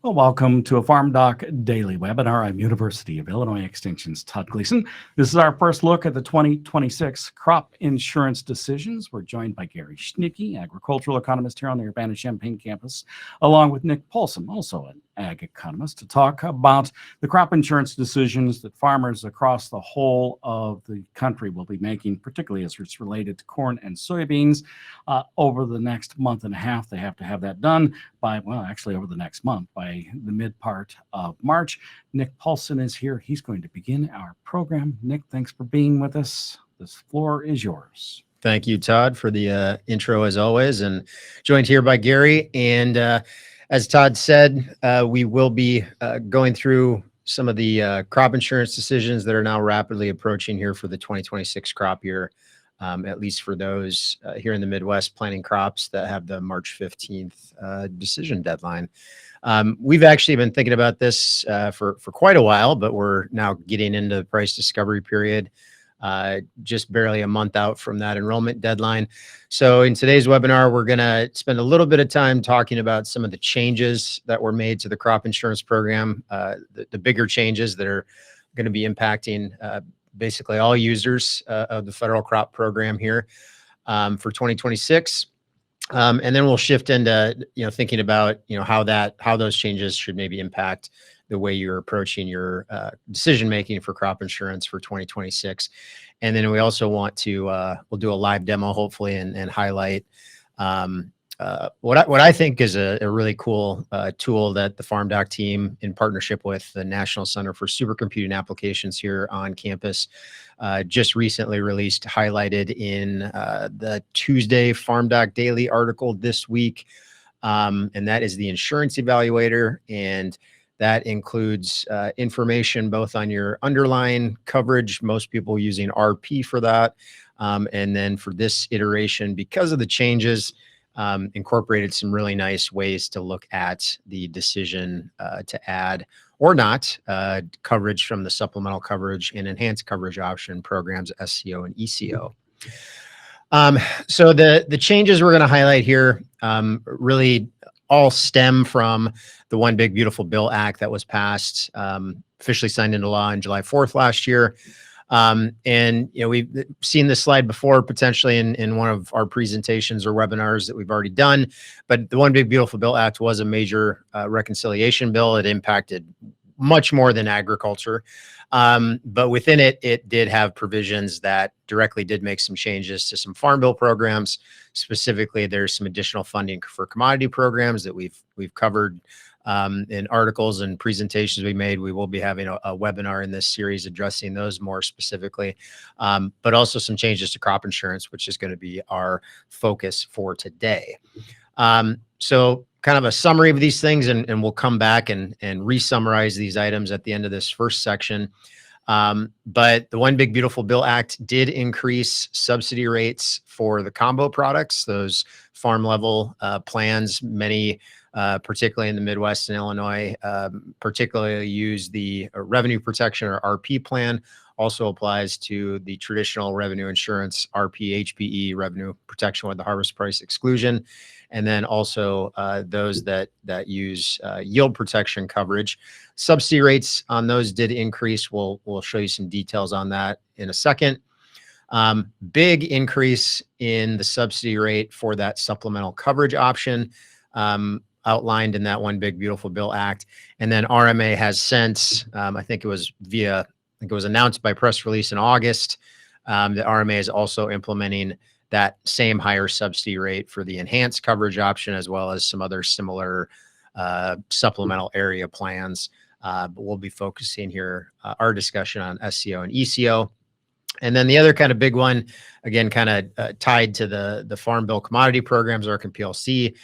Well, welcome to a FarmDoc Daily Webinar. I'm University of Illinois Extension's Todd Gleason. This is our first look at the 2026 crop insurance decisions. We're joined by Gary Schnitkey, agricultural economist here on the Urbana-Champaign campus, along with Nick Paulson, also an ag economist, to talk about the crop insurance decisions that farmers across the whole of the country will be making, particularly as it's related to corn and soybeans. Over the next month and a half, they have to have that done by, well, actually over the next month, by the mid part of March. Nick Paulson is here. He's going to begin our program. Nick, thanks for being with us. This floor is yours. Thank you, Todd, for the intro as always, and joined here by Gary. And as Todd said, we will be going through some of the crop insurance decisions that are now rapidly approaching here for the 2026 crop year, at least for those here in the Midwest planting crops that have the March 15th decision deadline. We've actually been thinking about this for quite a while, but we're now getting into the price discovery period, just barely a month out from that enrollment deadline. So in today's webinar, we're going to spend a little bit of time talking about some of the changes that were made to the crop insurance program, the bigger changes that are going to be impacting basically all users of the federal crop program here for 2026. And then we'll shift into, thinking about, how those changes should maybe impact the way you're approaching your decision-making for crop insurance for 2026. And then we also want to, we'll do a live demo, hopefully, and highlight what I think is a really cool tool that the FarmDoc team, in partnership with the National Center for Supercomputing Applications here on campus, just recently released, highlighted in the Tuesday FarmDoc Daily article this week. And that is the insurance evaluator. And that includes information both on your underlying coverage, most people using RP for that. And then for this iteration, because of the changes, incorporated some really nice ways to look at the decision to add or not coverage from the supplemental coverage and enhanced coverage option programs, SCO and ECO. So the changes we're going to highlight here really all stem from the One Big Beautiful Bill Act that was passed, officially signed into law on July 4th last year. And, we've seen this slide before, potentially in one of our presentations or webinars that we've already done. But the One Big Beautiful Bill Act was a major reconciliation bill. It impacted much more than agriculture. But within it, it did have provisions that directly did make some changes to some farm bill programs. Specifically, there's some additional funding for commodity programs that we've covered in articles and presentations we made. We will be having a webinar in this series addressing those more specifically, but also some changes to crop insurance, which is going to be our focus for today. So kind of a summary of these things, and we'll come back and re-summarize these items at the end of this first section. But the One Big Beautiful Bill Act did increase subsidy rates for the combo products, those farm level plans. Many particularly in the Midwest and Illinois, particularly use the revenue protection or RP plan. Also applies to the traditional revenue insurance, RP, HPE, revenue protection with the harvest price exclusion. And then also those that use yield protection coverage. Subsidy rates on those did increase. We'll show you some details on that in a second. Big increase in the subsidy rate for that supplemental coverage option. Outlined in that One Big Beautiful Bill Act. And then RMA has since, I think it was announced by press release in August, that RMA is also implementing that same higher subsidy rate for the enhanced coverage option, as well as some other similar supplemental area plans. But we'll be focusing here our discussion on SCO and ECO. And then the other kind of big one, again, kind of tied to the Farm Bill commodity programs, ARC and PLC.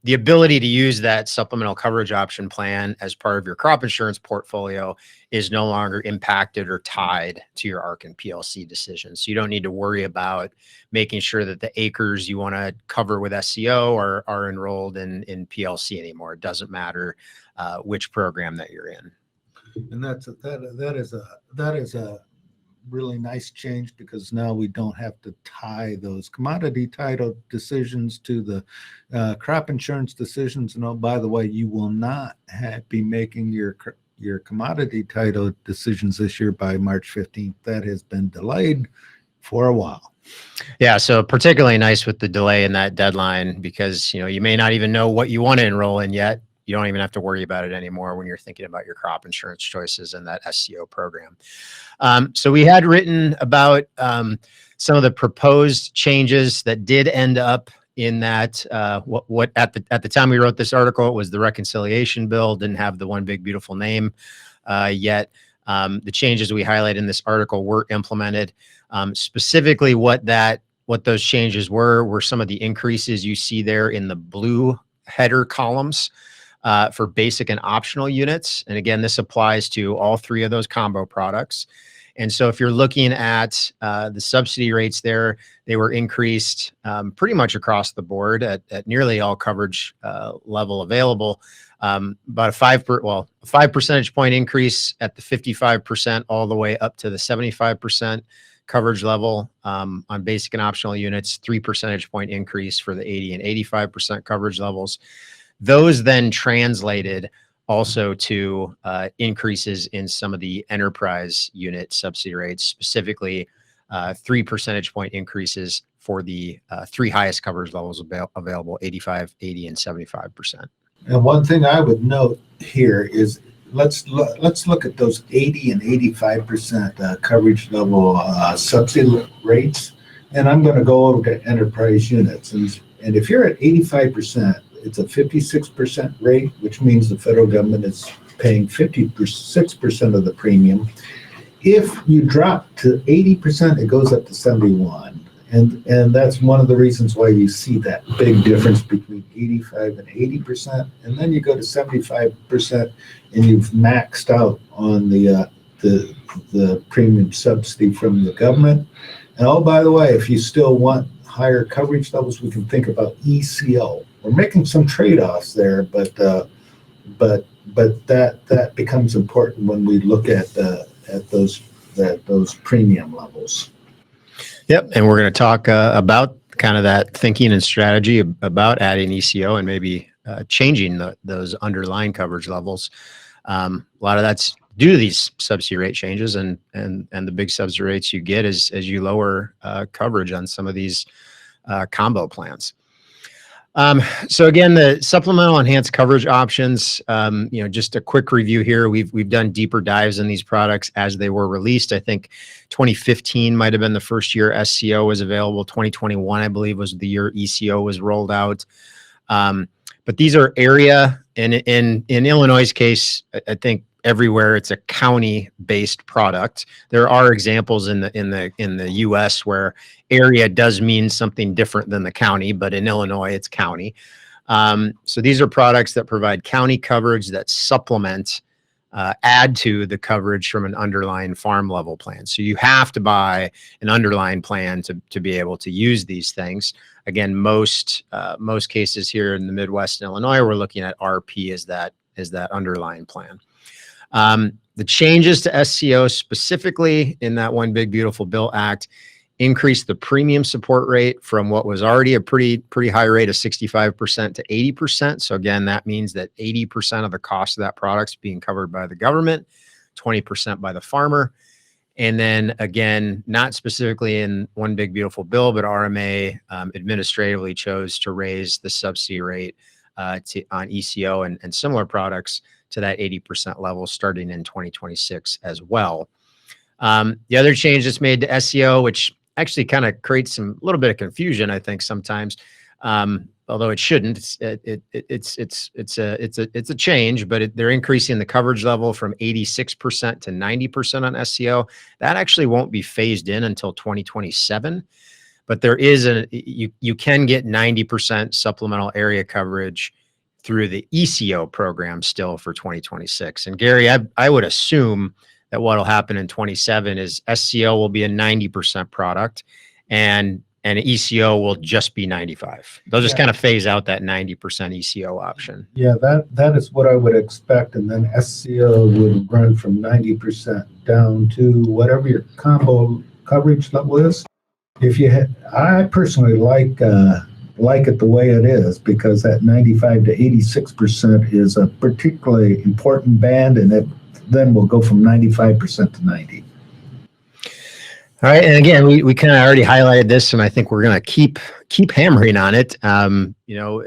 The ability to use that supplemental coverage option plan as part of your crop insurance portfolio is no longer impacted or tied to your ARC and PLC decisions. So you don't need to worry about making sure that the acres you want to cover with SCO are enrolled in PLC anymore. It doesn't matter which program that you're in. And that is a really nice change because now we don't have to tie those commodity title decisions to the crop insurance decisions. And oh, by the way, you will not be making your commodity title decisions this year by March 15th. That has been delayed for a while. Yeah, so particularly nice with the delay in that deadline because you may not even know what you want to enroll in yet. You don't even have to worry about it anymore when you're thinking about your crop insurance choices and that SCO program. So we had written about some of the proposed changes that did end up in that. What at the time we wrote this article, it was the reconciliation bill. Didn't have the one big beautiful name yet. The changes we highlight in this article were implemented. Specifically, what those changes were some of the increases you see there in the blue header columns. For basic and optional units. And again, this applies to all three of those combo products. And so if you're looking at the subsidy rates there, they were increased pretty much across the board at nearly all coverage level available. About a 5 percentage point increase at the 55% all the way up to the 75% coverage level on basic and optional units, 3 percentage point increase for the 80 and 85% coverage levels. Those then translated also to increases in some of the enterprise unit subsidy rates, specifically 3 percentage point increases for the three highest coverage levels available, 85, 80, and 75%. And one thing I would note here is let's look at those 80 and 85% coverage level subsidy rates. And I'm going to go over to enterprise units. And if you're at 85%, it's a 56% rate, which means the federal government is paying 56% of the premium. If you drop to 80%, it goes up to 71%. And that's one of the reasons why you see that big difference between 85 and 80%. And then you go to 75% and you've maxed out on the premium subsidy from the government. And oh, by the way, if you still want higher coverage levels, we can think about ECO. We're making some trade-offs there, but that becomes important when we look at those premium levels. Yep, and we're going to talk about kind of that thinking and strategy about adding ECO and maybe changing those underlying coverage levels. A lot of that's due to these subsidy rate changes and the big subsidy rates you get as you lower coverage on some of these combo plans. So again, the supplemental enhanced coverage options, just a quick review here. We've done deeper dives in these products as they were released. I think 2015 might have been the first year SCO was available. 2021, I believe, was the year ECO was rolled out. But these are area, and in Illinois' case, I think everywhere it's a county-based product. There are examples in the U.S. where area does mean something different than the county, but in Illinois it's county. So these are products that provide county coverage that supplement, add to the coverage from an underlying farm level plan. So you have to buy an underlying plan to be able to use these things. Again, most cases here in the Midwest and Illinois, we're looking at RP as that underlying plan. The changes to SCO specifically in that One Big Beautiful Bill Act increased the premium support rate from what was already a pretty high rate of 65% to 80%. So again, that means that 80% of the cost of that product is being covered by the government, 20% by the farmer. And then again, not specifically in One Big Beautiful Bill, but RMA administratively chose to raise the subsidy rate on ECO and similar products to that 80% level starting in 2026 as well. The other change that's made to SCO, which actually kind of creates a little bit of confusion, I think sometimes, although it shouldn't. It's a change, but they're increasing the coverage level from 86% to 90% on SCO. That actually won't be phased in until 2027. But there is you can get 90% supplemental area coverage through the ECO program still for 2026. And Gary, I would assume that what will happen in 27 is SCO will be a 90% product, and and ECO will just be 95. They'll just Yeah. kind of phase out that 90% ECO option. Yeah, that is what I would expect, and then SCO would run from 90% down to whatever your combo coverage level is. If you had, I personally like it the way it is, because that 95 to 86% is a particularly important band, and it then will go from 95% to 90. All right, and again, we kind of already highlighted this, and I think we're going to keep hammering on it. You know,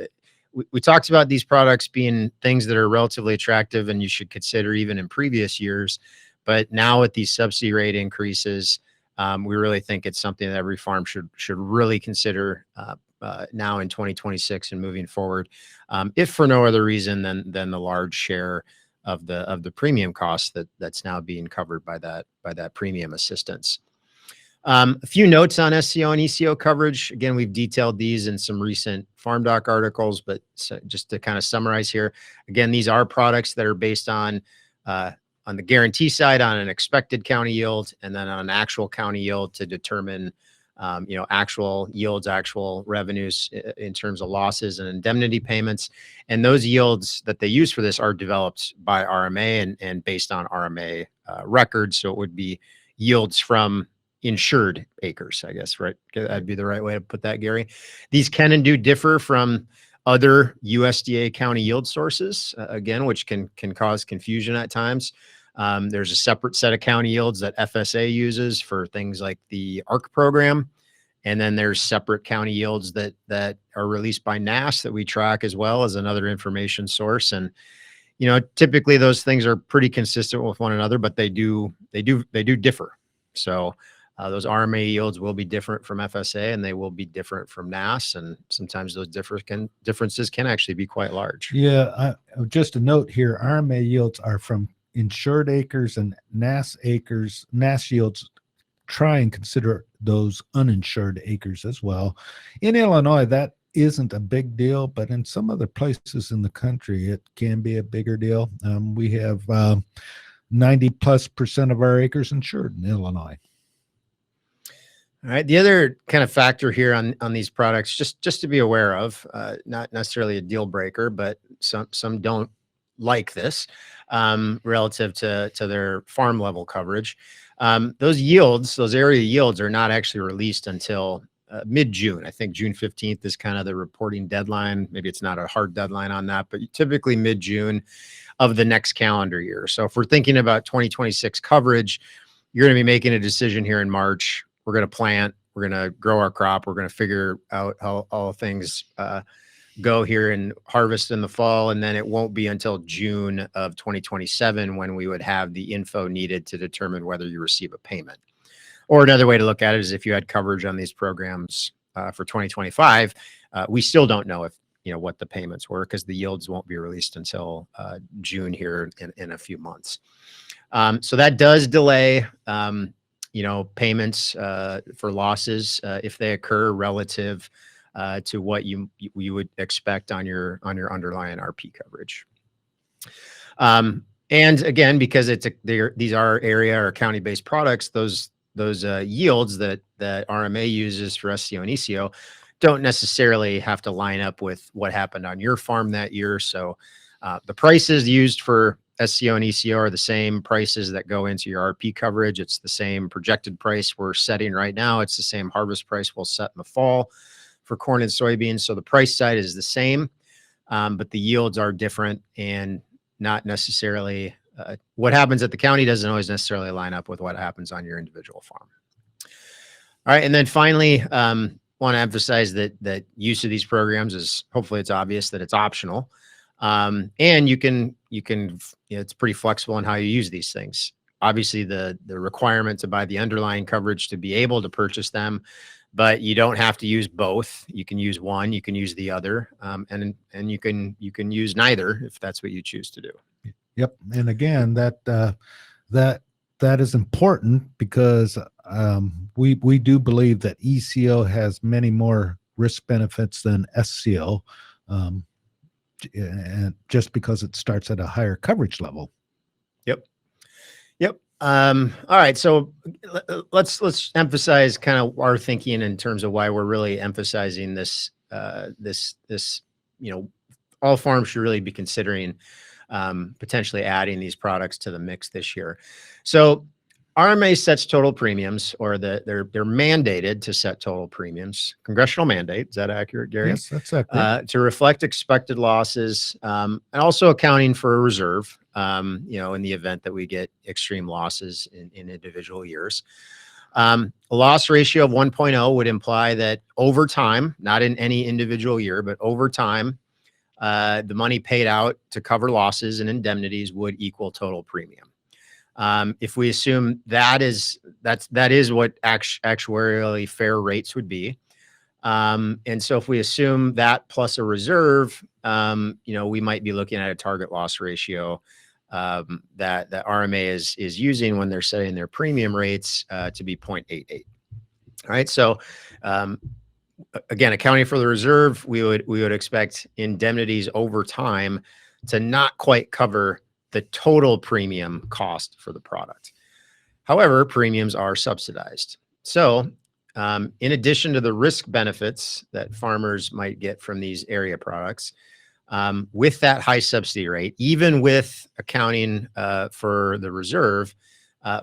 we talked about these products being things that are relatively attractive, and you should consider even in previous years. But now with these subsidy rate increases, we really think it's something that every farm should really consider now in 2026 and moving forward, if for no other reason than the large share of the premium cost that's now being covered by that premium assistance. A few notes on SCO and ECO coverage. Again, we've detailed these in some recent farmdoc articles, but just to kind of summarize here, again, these are products that are based on the guarantee side on an expected county yield, and then on an actual county yield to determine, you know, actual yields, actual revenues in terms of losses and indemnity payments. And those yields that they use for this are developed by RMA and based on RMA records. So it would be yields from insured acres, I guess, right? That'd be the right way to put that, Gary. These can and do differ from other USDA county yield sources, again, which can cause confusion at times. There's a separate set of county yields that FSA uses for things like the ARC program. And then there's separate county yields that are released by NASS that we track as well as another information source. And, you know, typically those things are pretty consistent with one another, but they do differ. So those RMA yields will be different from FSA, and they will be different from NASS, and sometimes those differences can actually be quite large. Yeah, just a note here, RMA yields are from insured acres, and NASS acres. NASS yields try and consider those uninsured acres as well. In Illinois, that isn't a big deal, but in some other places in the country, it can be a bigger deal. We have 90+% of our acres insured in Illinois. All right. The other kind of factor here on these products, just to be aware of, not necessarily a deal breaker, but some don't like this relative to their farm level coverage. Those yields, those area yields, are not actually released until mid-June. I think June 15th is kind of the reporting deadline. Maybe it's not a hard deadline on that, but typically mid-June of the next calendar year. So if we're thinking about 2026 coverage, you're going to be making a decision here in March. We're going to plant, we're going to grow our crop, we're going to figure out how all things go here and harvest in the fall. And then it won't be until June of 2027 when we would have the info needed to determine whether you receive a payment. Or another way to look at it is if you had coverage on these programs for 2025, we still don't know if, you know, what the payments were, because the yields won't be released until June here in a few months. So that does delay you know, payments for losses if they occur relative to what you would expect on your underlying RP coverage. And again, because these are area or county-based products, those yields that RMA uses for SCO and ECO don't necessarily have to line up with what happened on your farm that year. So the prices used for SCO and ECO are the same prices that go into your RP coverage. It's the same projected price we're setting right now. It's the same harvest price we'll set in the fall for corn and soybeans. So the price side is the same, but the yields are different, and not necessarily what happens at the county doesn't always necessarily line up with what happens on your individual farm. All right. And then finally, want to emphasize that use of these programs is, hopefully it's obvious that it's optional. And you know, it's pretty flexible in how you use these things. Obviously the requirement to buy the underlying coverage to be able to purchase them, but you don't have to use both. You can use one, you can use the other, and you can use neither if that's what you choose to do. Yep. And again, that is important because we do believe that ECO has many more risk benefits than SCO. And just because it starts at a higher coverage level. Yep. All right. So let's emphasize kind of our thinking in terms of why we're really emphasizing this, all farms should really be considering potentially adding these products to the mix this year. So RMA sets total premiums, or they're mandated to set total premiums. Congressional mandate. Is that accurate, Gary? Yes, that's accurate. To reflect expected losses, and also accounting for a reserve, in the event that we get extreme losses in individual years. A loss ratio of 1.0 would imply that over time, not in any individual year, but over time, the money paid out to cover losses and indemnities would equal total premium. If we assume that is what actuarially fair rates would be. And so if we assume that plus a reserve, we might be looking at a target loss ratio that RMA is using when they're setting their premium rates to be 0.88. All right. So again, accounting for the reserve, we would expect indemnities over time to not quite cover the total premium cost for the product. However, premiums are subsidized. So in addition to the risk benefits that farmers might get from these area products, with that high subsidy rate, even with accounting for the reserve,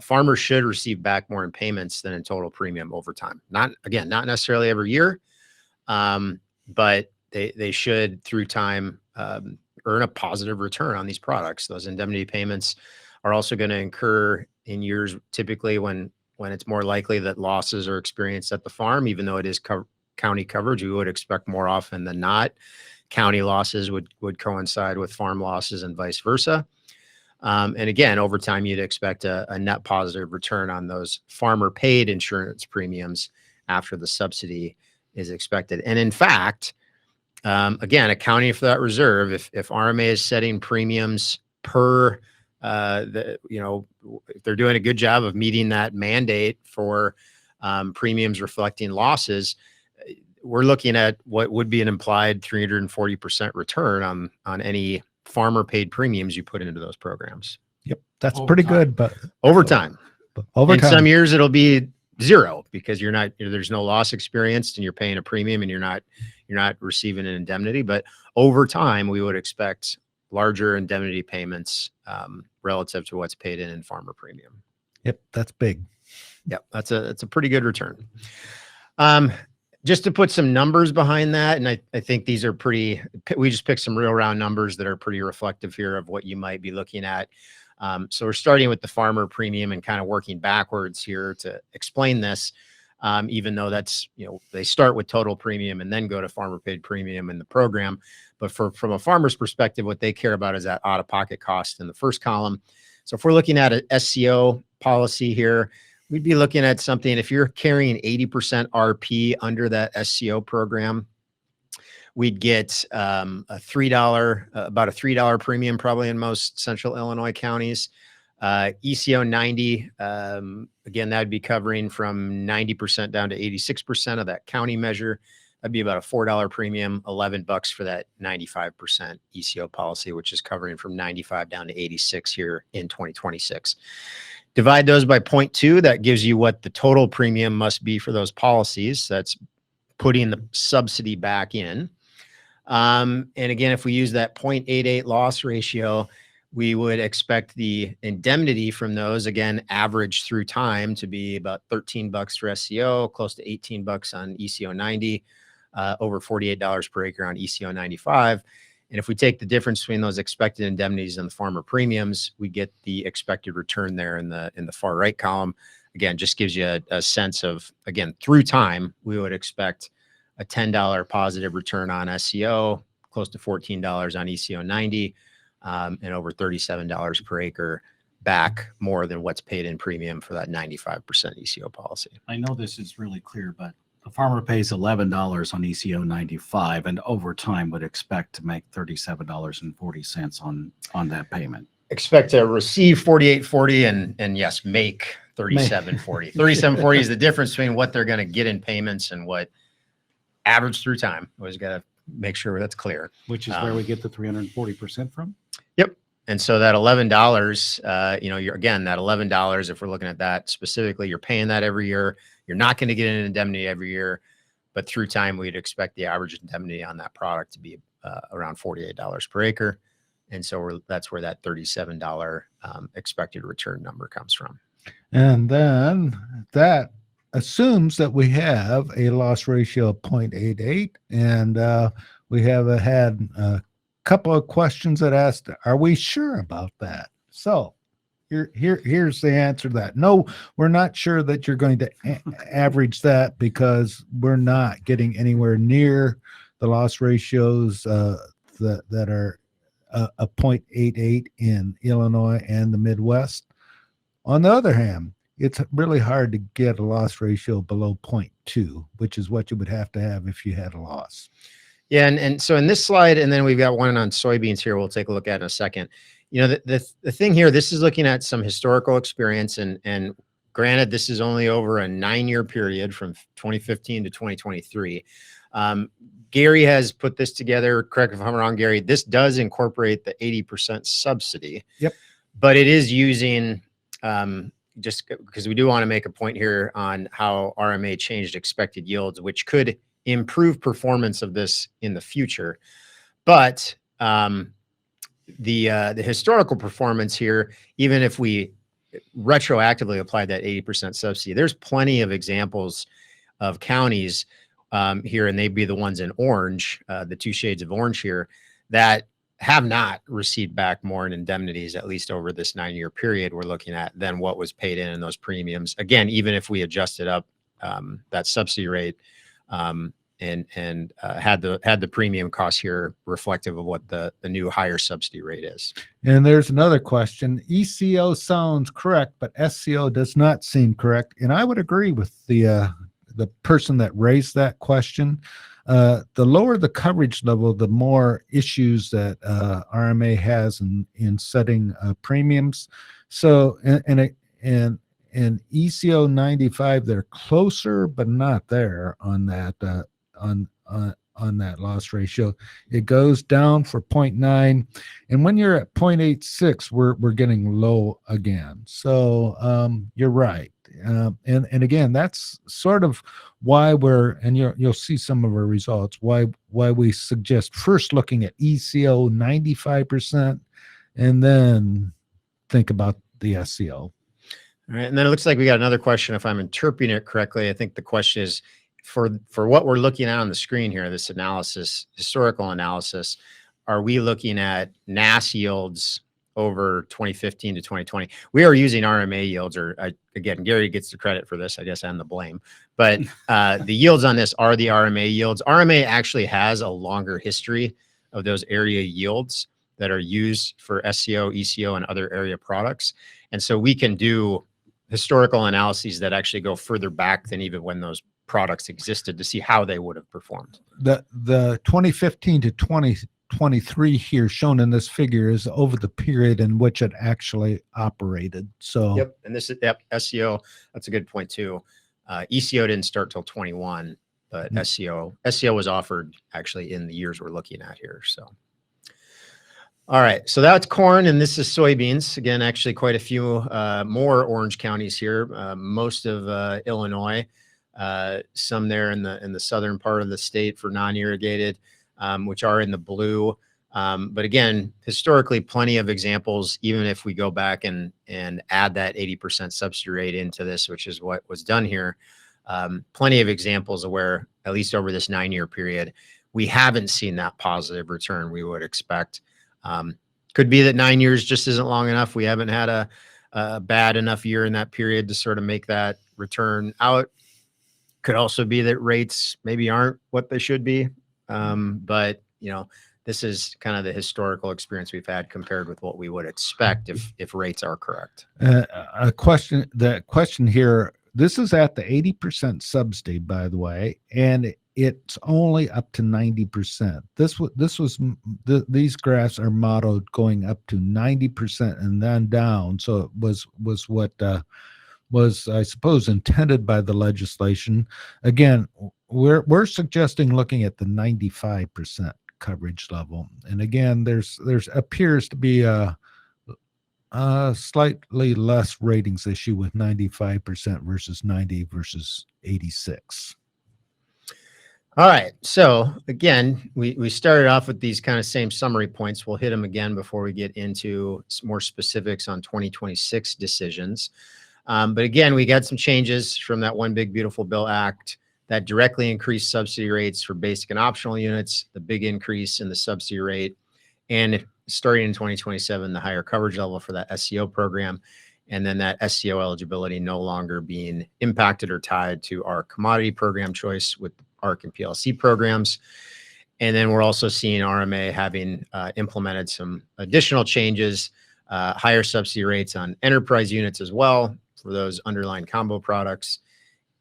farmers should receive back more in payments than in total premium over time. Not necessarily every year, but they should through time earn a positive return on these products. Those indemnity payments are also going to incur in years typically when it's more likely that losses are experienced at the farm, even though it is county coverage. We would expect more often than not county losses would coincide with farm losses and vice versa. And again, over time, you'd expect a net positive return on those farmer paid insurance premiums after the subsidy is expected. And in fact, again, accounting for that reserve, if RMA is setting premiums per if they're doing a good job of meeting that mandate for premiums reflecting losses, we're looking at what would be an implied 340% return on any farmer paid premiums you put into those programs. Yep, that's pretty good, but over time. In some years it'll be zero because there's no loss experienced and you're paying a premium and you're not receiving an indemnity. But over time, we would expect larger indemnity payments relative to what's paid in farmer premium. Yep, that's big. Yep, that's a pretty good return. Just to put some numbers behind that, and I think these are we just picked some real round numbers that are pretty reflective here of what you might be looking at. So we're starting with the farmer premium and kind of working backwards here to explain this, even though that's, they start with total premium and then go to farmer paid premium in the program. But from a farmer's perspective, what they care about is that out-of-pocket cost in the first column. So if we're looking at an SCO policy here, we'd be looking at something, if you're carrying 80% RP under that SCO program, we'd get about a $3 premium probably in most central Illinois counties. ECO 90, again, that'd be covering from 90% down to 86% of that county measure. That'd be about a $4 premium, $11 for that 95% ECO policy, which is covering from 95 down to 86 here in 2026. Divide those by 0.2. That gives you what the total premium must be for those policies. That's putting the subsidy back in. And again, if we use that 0.88 loss ratio, we would expect the indemnity from those, again, average through time to be about $13 for SCO, close to $18 on ECO 90, over $48 per acre on ECO 95. And if we take the difference between those expected indemnities and the farmer premiums, we get the expected return there in the far right column. Again, just gives you a sense of, again, through time, we would expect a $10 positive return on SCO, close to $14 on ECO 90, and over $37 per acre back more than what's paid in premium for that 95% ECO policy. I know this is really clear, but the farmer pays $11 on ECO 95 and over time would expect to make $37.40 on that payment. Expect to receive $48.40 and yes, make $37.40. $37.40 is the difference between what they're going to get in payments and what average through time. Always got to make sure that's clear. Which is where we get the 340% from? Yep. And so that $11, you're again, that $11, if we're looking at that specifically, you're paying that every year. You're not going to get an indemnity every year, but through time, we'd expect the average indemnity on that product to be around $48 per acre. And so that's where that $37 expected return number comes from. And then that assumes that we have a loss ratio of 0.88. And we have had a couple of questions that asked, are we sure about that? So here's the answer to that. No, we're not sure that you're going to average that, because we're not getting anywhere near the loss ratios that are a 0.88 in Illinois and the Midwest. On the other hand, it's really hard to get a loss ratio below 0.2, which is what you would have to have if you had a loss. Yeah, and so in this slide, and then we've got one on soybeans here we'll take a look at in a second. The thing here, this is looking at some historical experience, and granted, this is only over a 9-year period from 2015 to 2023. Gary has put this together. Correct me if I'm wrong, Gary. This does incorporate the 80% subsidy. Yep. But it is using, just because we do want to make a point here on how RMA changed expected yields, which could improve performance of this in the future. But the historical performance here, even if we retroactively applied that 80% subsidy, there's plenty of examples of counties here, and they'd be the ones in orange, the 2 shades of orange here, that have not received back more in indemnities, at least over this 9-year period we're looking at, than what was paid in those premiums. Again, even if we adjusted up that subsidy rate and had the premium cost here reflective of what the new higher subsidy rate is. And there's another question. ECO sounds correct, but SCO does not seem correct. And I would agree with the person that raised that question. The lower the coverage level, the more issues that RMA has in setting premiums. So and ECO 95, they're closer, but not there on that on that loss ratio. It goes down for 0.9, and when you're at 0.86, we're getting low again. So you're right. And again, that's sort of why you'll see some of our results, why we suggest first looking at ECO 95% and then think about the SCO. All right. And then it looks like we got another question. If I'm interpreting it correctly, I think the question is for what we're looking at on the screen here, this analysis, historical analysis, are we looking at NASS yields over 2015 to 2020? We are using RMA yields, or again, Gary gets the credit for this, I guess, and the blame. But the yields on this are the RMA yields. RMA actually has a longer history of those area yields that are used for SCO, ECO, and other area products. And so we can do historical analyses that actually go further back than even when those products existed to see how they would have performed. The 2015 to 2023 here shown in this figure is over the period in which it actually operated. So yep. And this is SCO. That's a good point too. ECO didn't start till 21, but SCO was offered actually in the years we're looking at here. So all right, so that's corn, and this is soybeans. Again, actually quite a few more orange counties here. Most of Illinois, some there in the southern part of the state for non-irrigated, which are in the blue. But again, historically, plenty of examples, even if we go back and add that 80% subsidy rate into this, which is what was done here, plenty of examples of where, at least over this 9-year period, we haven't seen that positive return we would expect. Could be that 9 years just isn't long enough. We haven't had a bad enough year in that period to sort of make that return out. Could also be that rates maybe aren't what they should be. But, this is kind of the historical experience we've had compared with what we would expect if rates are correct. The question here, this is at the 80% subsidy, by the way, and it's only up to 90%. These graphs are modeled going up to 90% and then down. So it was what was, I suppose, intended by the legislation. Again, we're suggesting looking at the 95% coverage level. And again, there's appears to be a Slightly less ratings issue with 95% versus 90 versus 86. All right. So again, we started off with these kind of same summary points. We'll hit them again before we get into some more specifics on 2026 decisions. But again, we got some changes from that One Big Beautiful Bill Act that directly increased subsidy rates for basic and optional units, the big increase in the subsidy rate, and starting in 2027, the higher coverage level for that SCO program, and then that SCO eligibility no longer being impacted or tied to our commodity program choice with ARC and PLC programs. And then we're also seeing RMA having implemented some additional changes, higher subsidy rates on enterprise units as well for those underlying combo products,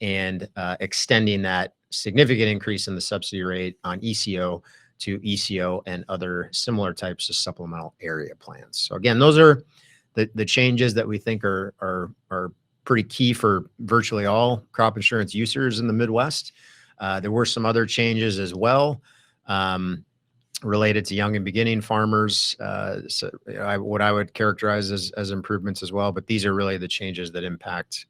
and extending that significant increase in the subsidy rate on ECO to ECO and other similar types of supplemental area plans. So again, those are the changes that we think are pretty key for virtually all crop insurance users in the Midwest. There were some other changes as well related to young and beginning farmers. What I would characterize as improvements as well, but these are really the changes that impact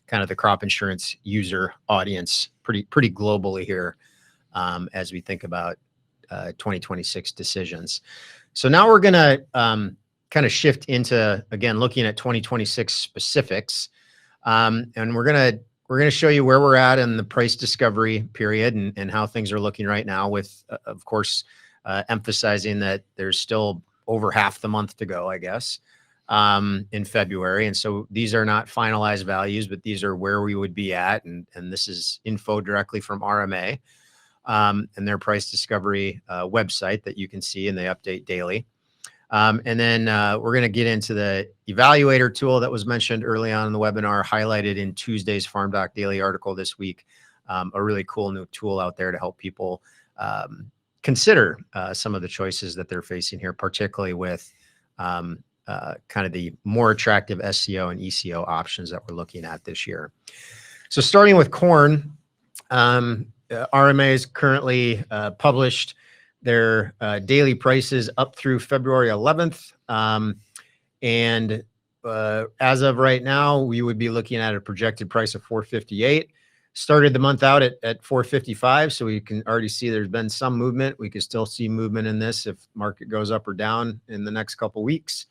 kind of the crop insurance user audience pretty globally here as we think about 2026 decisions. So now we're going to kind of shift into, again, looking at 2026 specifics. And we're going to show you where we're at in the price discovery period and how things are looking right now with, of course, emphasizing that there's still over half the month to go, I guess, in February. And so these are not finalized values, but these are where we would be at. And this is info directly from RMA and their price discovery website that you can see, and they update daily. And then we're going to get into the evaluator tool that was mentioned early on in the webinar, highlighted in Tuesday's FarmDoc Daily article this week. A really cool new tool out there to help people consider some of the choices that they're facing here, particularly with kind of the more attractive SCO and ECO options that we're looking at this year. So starting with corn, RMA is currently published their daily prices up through February 11th. And as of right now, we would be looking at a projected price of $4.58. Started the month out at $4.55. So we can already see there's been some movement. We could still see movement in this if market goes up or down in the next couple of weeks.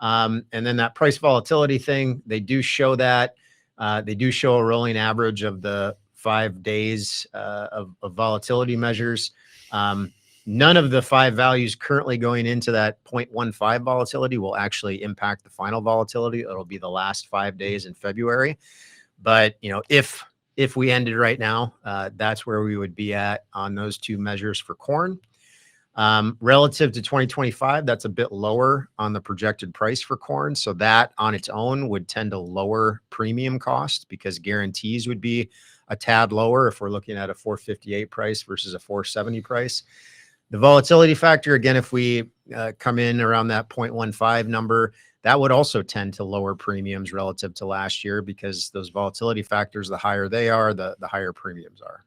And then that price volatility thing, they do show that. They do show a rolling average of the 5 days of volatility measures. None of the 5 values currently going into that 0.15 volatility will actually impact the final volatility. It'll be the last 5 days in February. But, you know, if we ended right now, that's where we would be at on those 2 measures for corn. Relative to 2025, that's a bit lower on the projected price for corn. So that on its own would tend to lower premium cost because guarantees would be a tad lower if we're looking at a $4.58 price versus a $4.70 price. The volatility factor, again, if we come in around that 0.15 number, that would also tend to lower premiums relative to last year because those volatility factors, the higher they are, the higher premiums are.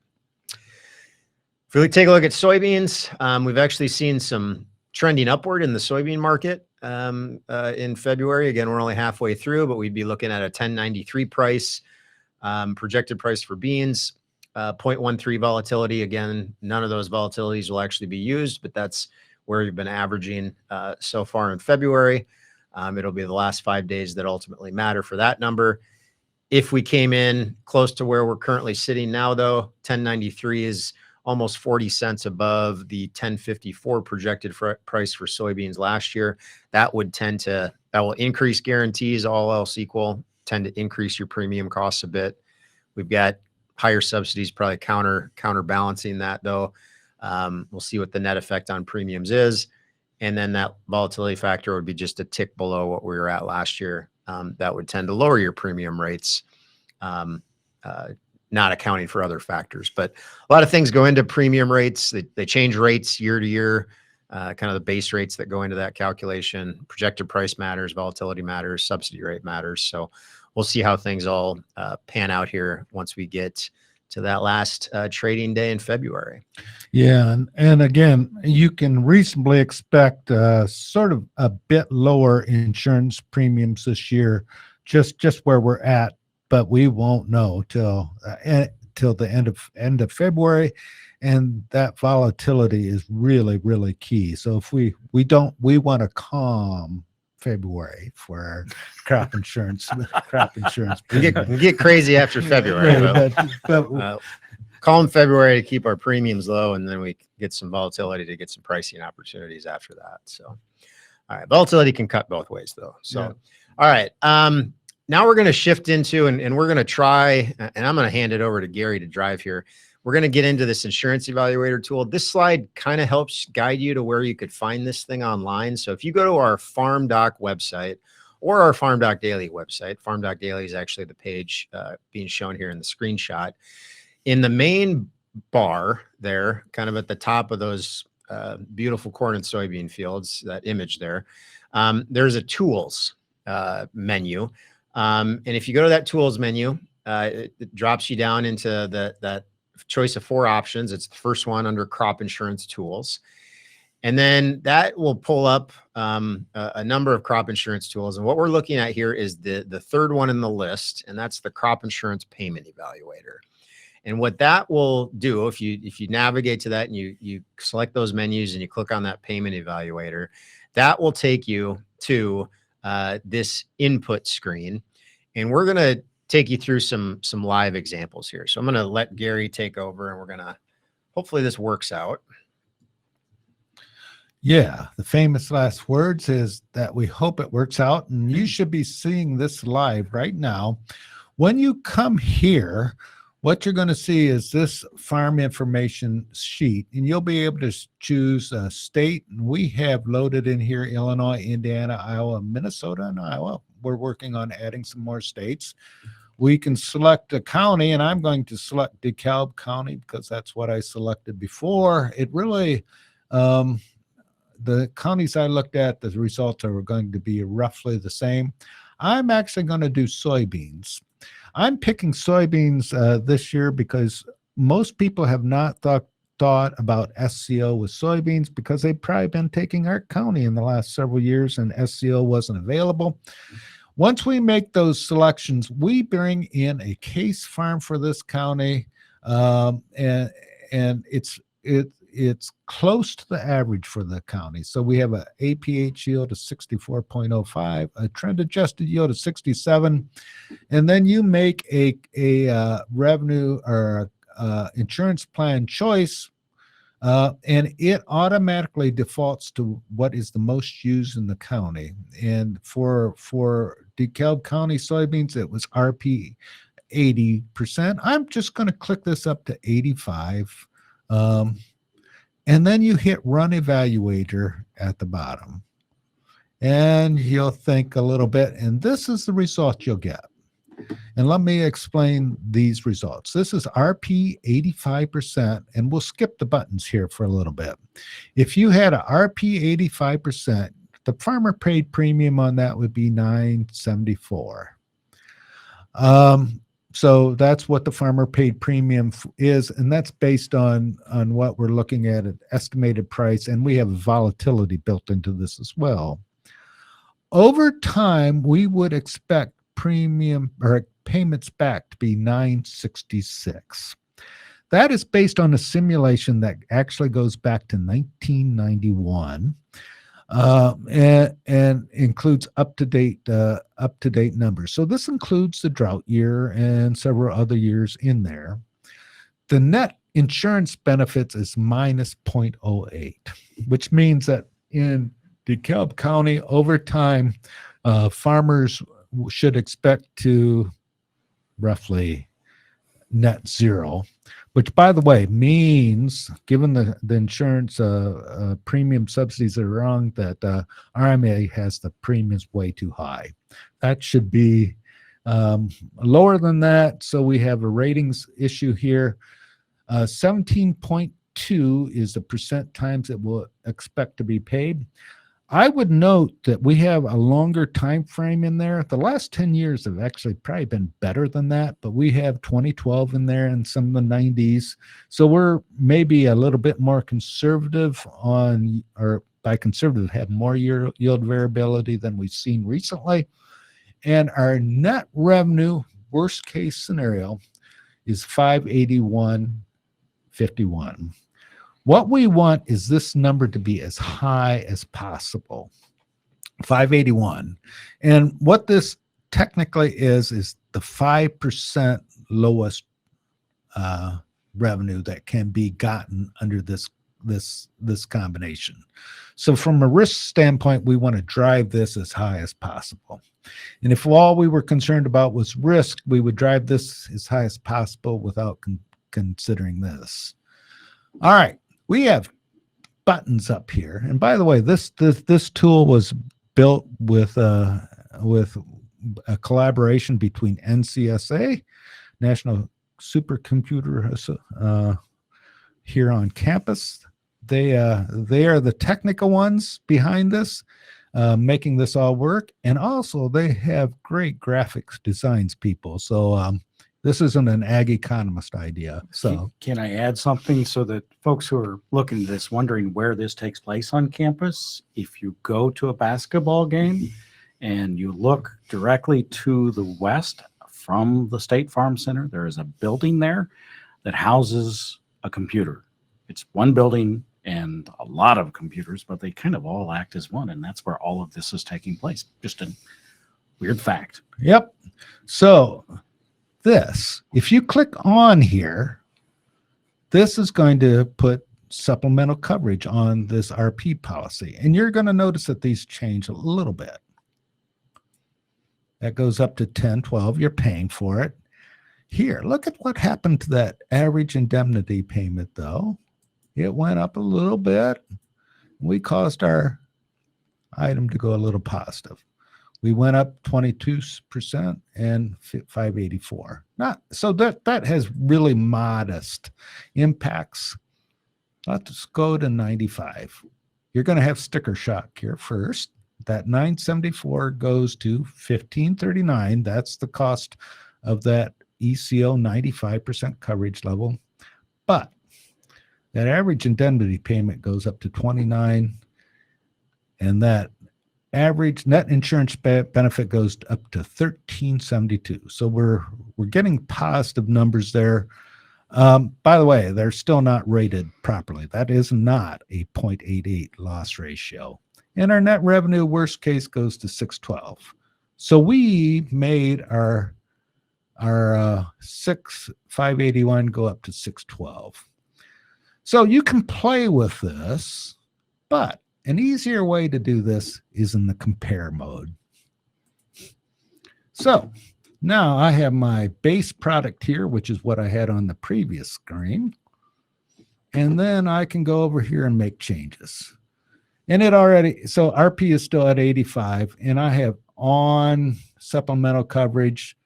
If we take a look at soybeans, we've actually seen some trending upward in the soybean market in February. Again, we're only halfway through, but we'd be looking at a 10.93 price, projected price for beans. 0.13 volatility. Again, none of those volatilities will actually be used, but that's where we've been averaging so far in February. It'll be the last 5 days that ultimately matter for that number. If we came in close to where we're currently sitting now, though, 10.93 is almost 40 cents above the 10.54 projected price for soybeans last year. That will increase guarantees, all else equal, tend to increase your premium costs a bit. We've got higher subsidies probably counterbalancing that, though. We'll see what the net effect on premiums is. And then that volatility factor would be just a tick below what we were at last year. That would tend to lower your premium rates, not accounting for other factors. But a lot of things go into premium rates. They change rates year to year, kind of the base rates that go into that calculation. Projected price matters, volatility matters, subsidy rate matters. So we'll see how things all pan out here once we get to that last trading day in February. Yeah, and again, you can reasonably expect sort of a bit lower insurance premiums this year, just where we're at, but we won't know till the end of February, and that volatility is really key. So if we want to calm February for crop insurance. We get crazy after February, but calm February to keep our premiums low, and then we get some volatility to get some pricing opportunities after that. So, all right, volatility can cut both ways though. So, Yeah. All right, now we're going to shift into, and we're going to try, and I'm going to hand it over to Gary to drive here. We're going to get into this insurance evaluator tool. This slide kind of helps guide you to where you could find this thing online. So if you go to our FarmDoc website or our FarmDoc Daily website, FarmDoc Daily is actually the page being shown here in the screenshot. In the main bar there, kind of at the top of those beautiful corn and soybean fields, that image there, there's a tools menu. And if you go to that tools menu, it drops you down into that choice of 4 options. It's the first one under crop insurance tools. And then that will pull up a number of crop insurance tools. And what we're looking at here is the third one in the list, and that's the crop insurance payment evaluator. And what that will do, if you navigate to that and you select those menus and you click on that payment evaluator, that will take you to this input screen. And we're going to take you through some live examples here. So I'm going to let Gary take over, and we're going to, hopefully this works out. Yeah, the famous last words is that we hope it works out, and you should be seeing this live right now. When you come here, what you're going to see is this farm information sheet, and you'll be able to choose a state. And we have loaded in here Illinois, Indiana, Iowa, Minnesota, and Iowa. We're working on adding some more states. We can select a county, and I'm going to select DeKalb County because that's what I selected before. It really, the counties I looked at, the results are going to be roughly the same. I'm actually going to do soybeans. I'm picking soybeans this year because most people have not thought about SCO with soybeans because they've probably been taking Ark County in the last several years, and SCO wasn't available. Once we make those selections, we bring in a case farm for this county, and it's close to the average for the county. So we have an APH yield of 64.05, a trend adjusted yield of 67, and then you make a revenue or insurance plan choice, and it automatically defaults to what is the most used in the county. And for DeKalb County soybeans, it was RP 80%. I'm just going to click this up to 85. And then you hit Run Evaluator at the bottom. And you'll think a little bit, and this is the result you'll get. And let me explain these results. This is RP 85%, and we'll skip the buttons here for a little bit. If you had a RP 85%, the farmer paid premium on that would be $9.74. So that's what the farmer paid premium is, and that's based on what we're looking at estimated price, and we have volatility built into this as well. Over time, we would expect premium or payments back to be $9.66. That is based on a simulation that actually goes back to 1991. And includes up-to-date numbers. So this includes the drought year and several other years in there. The net insurance benefits is minus 0.08, which means that in DeKalb County, over time, farmers should expect to roughly net zero, which, by the way, means, given the insurance premium subsidies that are wrong, that RMA has the premiums way too high. That should be lower than that. So we have a ratings issue here. 17.2 is the percent times that we'll expect to be paid. I would note that we have a longer time frame in there. The last 10 years have actually probably been better than that, but we have 2012 in there and some of the 90s. So we're maybe a little bit more conservative on, or by conservative, have more yield variability than we've seen recently. And our net revenue worst case scenario is 581.51. What we want is this number to be as high as possible, 581. And what this technically is the 5% lowest revenue that can be gotten under this combination. So from a risk standpoint, we want to drive this as high as possible. And if all we were concerned about was risk, we would drive this as high as possible without considering this. All right. We have buttons up here, and by the way, this tool was built with a collaboration between NCSA, National Supercomputer here on campus. They are the technical ones behind this, making this all work, and also they have great graphics designs people. So this isn't an ag economist idea. So can I add something so that folks who are looking at this, wondering where this takes place on campus, if you go to a basketball game and you look directly to the west from the State Farm Center, there is a building there that houses a computer. It's one building and a lot of computers, but they kind of all act as one. And that's where all of this is taking place. Just a weird fact. Yep. So this, if you click on here, this is going to put supplemental coverage on this RP policy. And you're going to notice that these change a little bit. That goes up to 10, 12. You're paying for it. Here, look at what happened to that average indemnity payment, though. It went up a little bit. We caused our item to go a little positive. We went up 22% and 584. Not so that has really modest impacts. Let's go to 95. You're going to have sticker shock here first. That 974 goes to 1539. That's the cost of that ECO 95% coverage level. But that average indemnity payment goes up to 29, and that average net insurance benefit goes up to 1372. So we're getting positive numbers there. By the way, they're still not rated properly. That is not a 0.88 loss ratio. And our net revenue worst case goes to 612. So we made our 581 go up to 612. So you can play with this, but an easier way to do this is in the compare mode. So now I have my base product here, which is what I had on the previous screen. And then I can go over here and make changes. And it already, so RP is still at 85, and I have on supplemental coverage.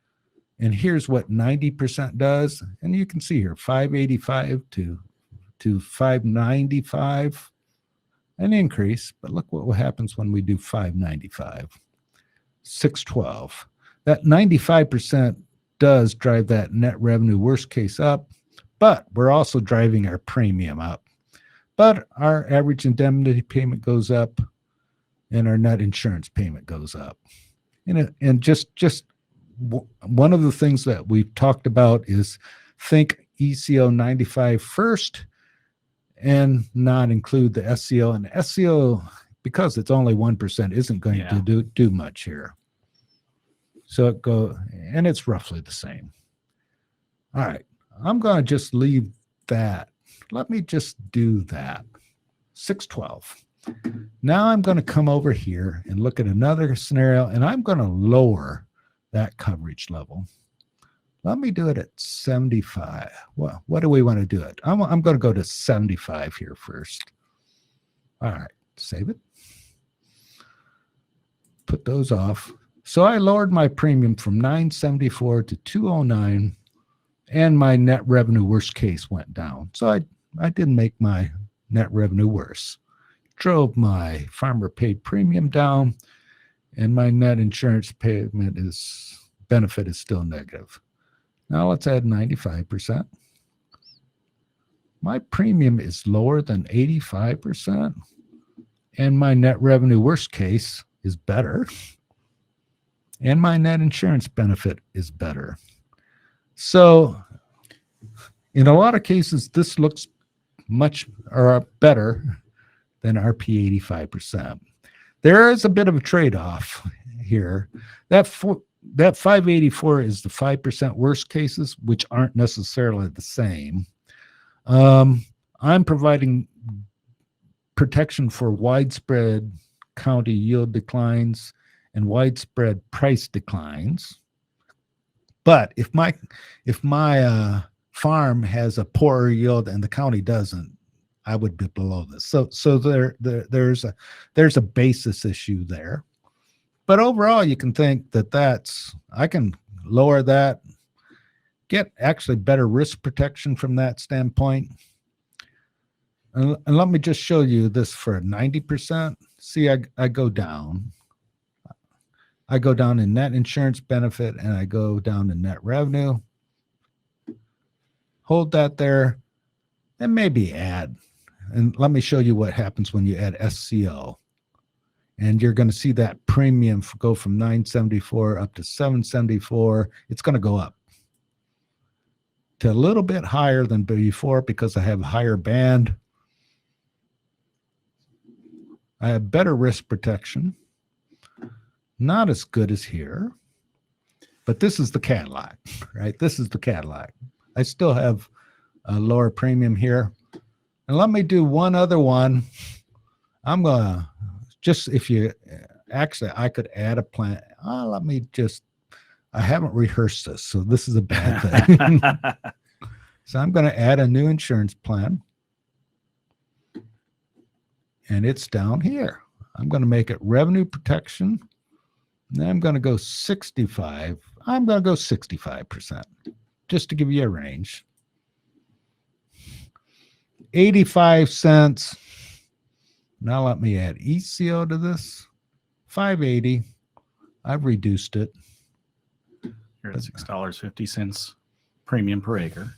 And here's what 90% does. And you can see here, 585 to 595. An increase, but look what happens when we do 595, 612. That 95% does drive that net revenue worst case up, but we're also driving our premium up. But our average indemnity payment goes up, and our net insurance payment goes up. And just one of the things that we've talked about is think ECO 95 first, and not include the SCO. And the SCO, because it's only 1%, isn't going to do much here. So and it's roughly the same. All right, I'm going to just leave that. Let me just do that. 612. Now I'm going to come over here and look at another scenario, and I'm going to lower that coverage level. Let me do it at 75. Well, what do we want to do it? I'm going to go to 75 here first. All right, save it. Put those off. So I lowered my premium from 974 to 209, and my net revenue worst case went down. So I didn't make my net revenue worse. drove my farmer paid premium down, and my net insurance payment benefit is still negative. Now let's add 95%. My premium is lower than 85%, and my net revenue, worst case, is better, and my net insurance benefit is better. So in a lot of cases, this looks much or better than RP 85%. There is a bit of a trade-off here. That 584 is the 5% worst cases, which aren't necessarily the same. I'm providing protection for widespread county yield declines and widespread price declines. But if my farm has a poorer yield and the county doesn't, I would be below this. So there's a basis issue there. But overall, you can think that I can lower that, get actually better risk protection from that standpoint. And let me just show you this for 90%. See, I go down. I go down in net insurance benefit, and I go down in net revenue. Hold that there, and maybe add. And let me show you what happens when you add SCO. And you're going to see that premium go from 974 up to 774. It's going to go up to a little bit higher than before because I have a higher band. I have better risk protection. Not as good as here, but this is the Cadillac, right? This is the Cadillac. I still have a lower premium here. And let me do one other one. I'm going to just, if you actually, I could add a plan. I haven't rehearsed this, so this is a bad thing. So I'm going to add a new insurance plan. And it's down here. I'm going to make it revenue protection. And I'm going to go 65. I'm going to go 65%, just to give you a range. 85 cents. Now let me add ECO to this. 580. I've reduced it. You're at $6.50 premium per acre.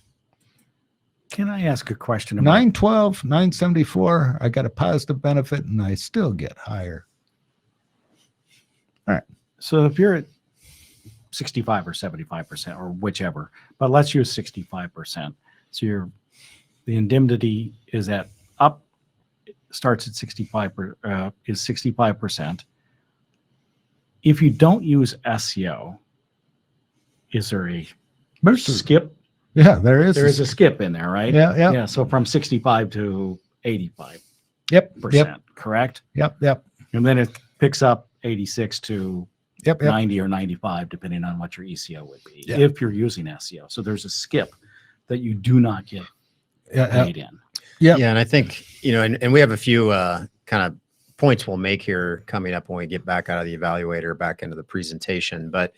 Can I ask a question about 912, 974. I got a positive benefit, and I still get higher. All right. So if you're at 65 or 75% or whichever, but let's use 65%. So the indemnity is starts at 65%. If you don't use SCO, is there a skip? Yeah, there is. There is a skip in there, right? Yeah. Yeah. So from 65 to 85%. Yep. Correct. Yep. And then it picks up 86 to Yep. 90 or 95, depending on what your ECO would be, Yeah. if you're using SCO. So there's a skip that you do not get paid in. Yep. Yeah, and I think, and we have a few kind of points we'll make here coming up when we get back out of the evaluator, back into the presentation. But,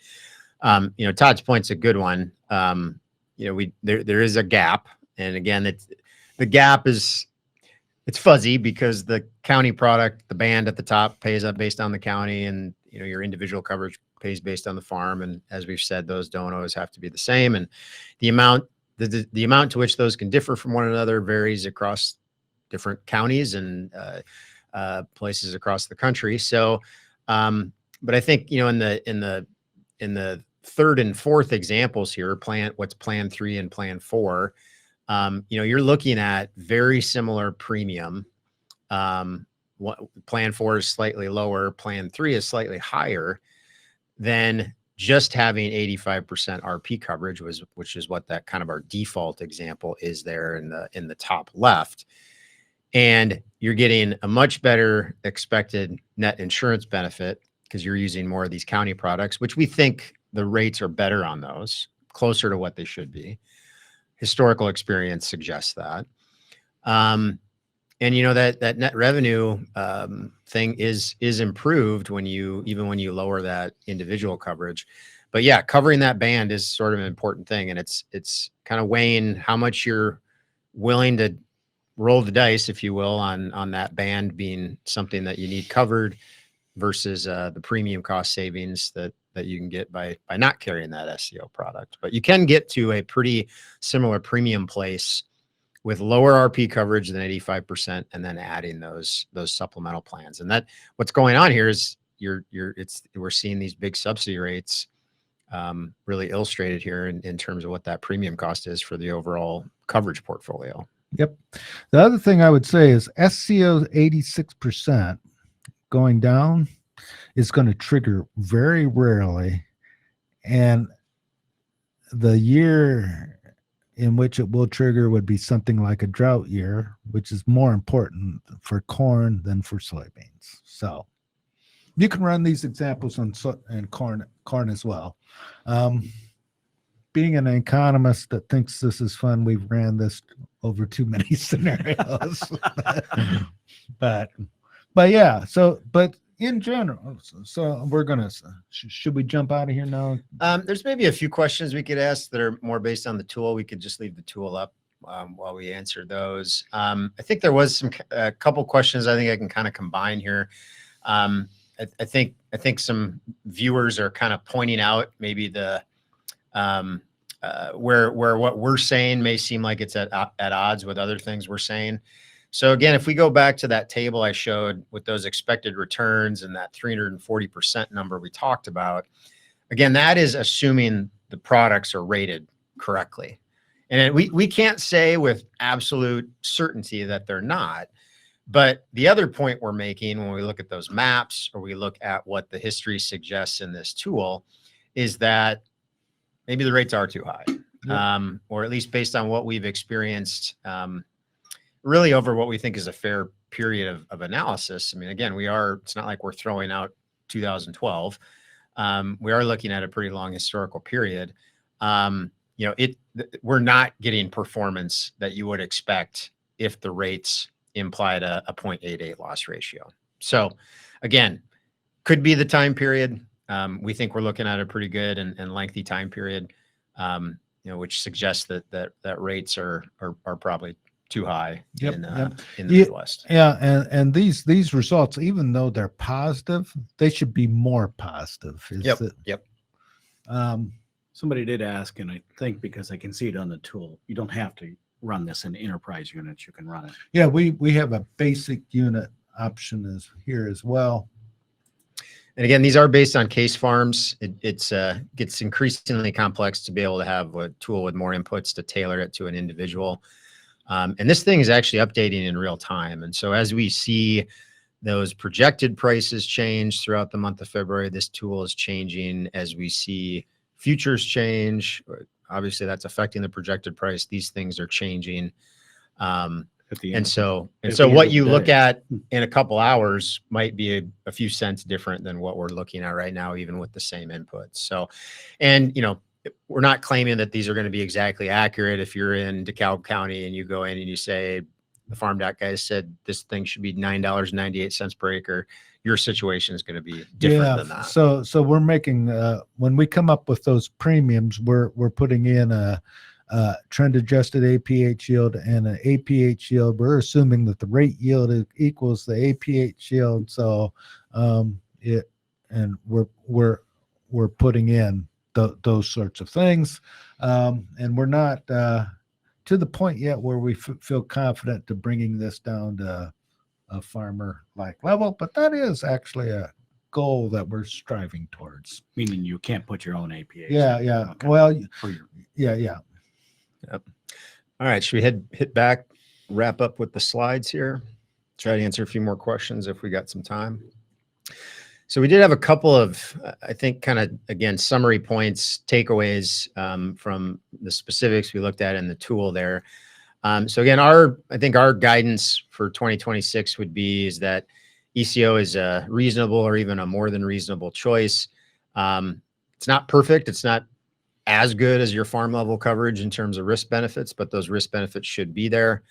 Todd's point's a good one. There is a gap. And again, the gap it's fuzzy because the county product, the band at the top pays up based on the county, and your individual coverage pays based on the farm. And as we've said, those don't always have to be the same. And the amount to which those can differ from one another varies across different counties and places across the country. So, but I think, in the third and fourth examples here, what's plan 3 and plan 4, you're looking at very similar premium. Plan 4 is slightly lower. Plan 3 is slightly higher than just having 85% RP coverage, which is what that kind of our default example is there in the top left. And you're getting a much better expected net insurance benefit because you're using more of these county products, which we think the rates are better on those, closer to what they should be. Historical experience suggests that. And that net revenue thing is improved when you lower that individual coverage. But yeah, covering that band is sort of an important thing, and it's kind of weighing how much you're willing to roll the dice, if you will, on that band being something that you need covered versus the premium cost savings that you can get by not carrying that SCO product. But you can get to a pretty similar premium place with lower RP coverage than 85%, and then adding those supplemental plans. And that what's going on here is we're seeing these big subsidy rates really illustrated here in terms of what that premium cost is for the overall coverage portfolio. Yep. The other thing I would say is SCO 86% going down is going to trigger very rarely. And the year in which it will trigger would be something like a drought year, which is more important for corn than for soybeans. So you can run these examples on corn as well. Being an economist that thinks this is fun, we've ran this over too many scenarios. but yeah, but in general, so we're gonna, should we jump out of here now? There's maybe a few questions we could ask that are more based on the tool. We could just leave the tool up while we answer those. I think there was a couple questions I think I can kind of combine here. I think some viewers are kind of pointing out maybe the where what we're saying may seem like it's at odds with other things we're saying. So again, if we go back to that table I showed with those expected returns and that 340% number we talked about, again, that is assuming the products are rated correctly. And we can't say with absolute certainty that they're not. But the other point we're making when we look at those maps or we look at what the history suggests in this tool is that maybe the rates are too high, or at least based on what we've experienced really over what we think is a fair period of analysis. I mean, again, it's not like we're throwing out 2012. We are looking at a pretty long historical period. We're not getting performance that you would expect if the rates implied a 0.88 loss ratio. So again, could be the time period. We think we're looking at a pretty good and lengthy time period, which suggests that rates are probably too high in the Midwest. Yeah, and these results, even though they're positive, they should be more positive. Yep. Somebody did ask, and I think because I can see it on the tool, you don't have to run this in enterprise units. You can run it. Yeah, we have a basic unit option here as well. And again, these are based on case farms. It gets increasingly complex to be able to have a tool with more inputs to tailor it to an individual. And this thing is actually updating in real time. And so as we see those projected prices change throughout the month of February, this tool is changing. As we see futures change, obviously that's affecting the projected price. These things are changing. And so what you look at in a couple hours might be a few cents different than what we're looking at right now, even with the same inputs. So, and we're not claiming that these are going to be exactly accurate. If you're in DeKalb County and you go in and you say, the FarmDoc guys said this thing should be $9.98 per acre, your situation is going to be different than that. So we're making, when we come up with those premiums, we're putting in a trend adjusted APH yield and an APH yield. We're assuming that the rate yield equals the APH yield. So we're putting in those sorts of things. And we're not to the point yet where we feel confident to bringing this down to a farmer like level, but that is actually a goal that we're striving towards. Meaning you can't put your own APH. Yeah. Okay. Well, yeah. Yep. All right. Should we hit back, wrap up with the slides here? Try to answer a few more questions if we got some time. So we did have a couple of, I think, kind of, again, summary points, takeaways from the specifics we looked at in the tool there. So again, I think our guidance for 2026 would be is that ECO is a reasonable or even a more than reasonable choice. It's not perfect. It's not as good as your farm level coverage in terms of risk benefits, but those risk benefits should be there.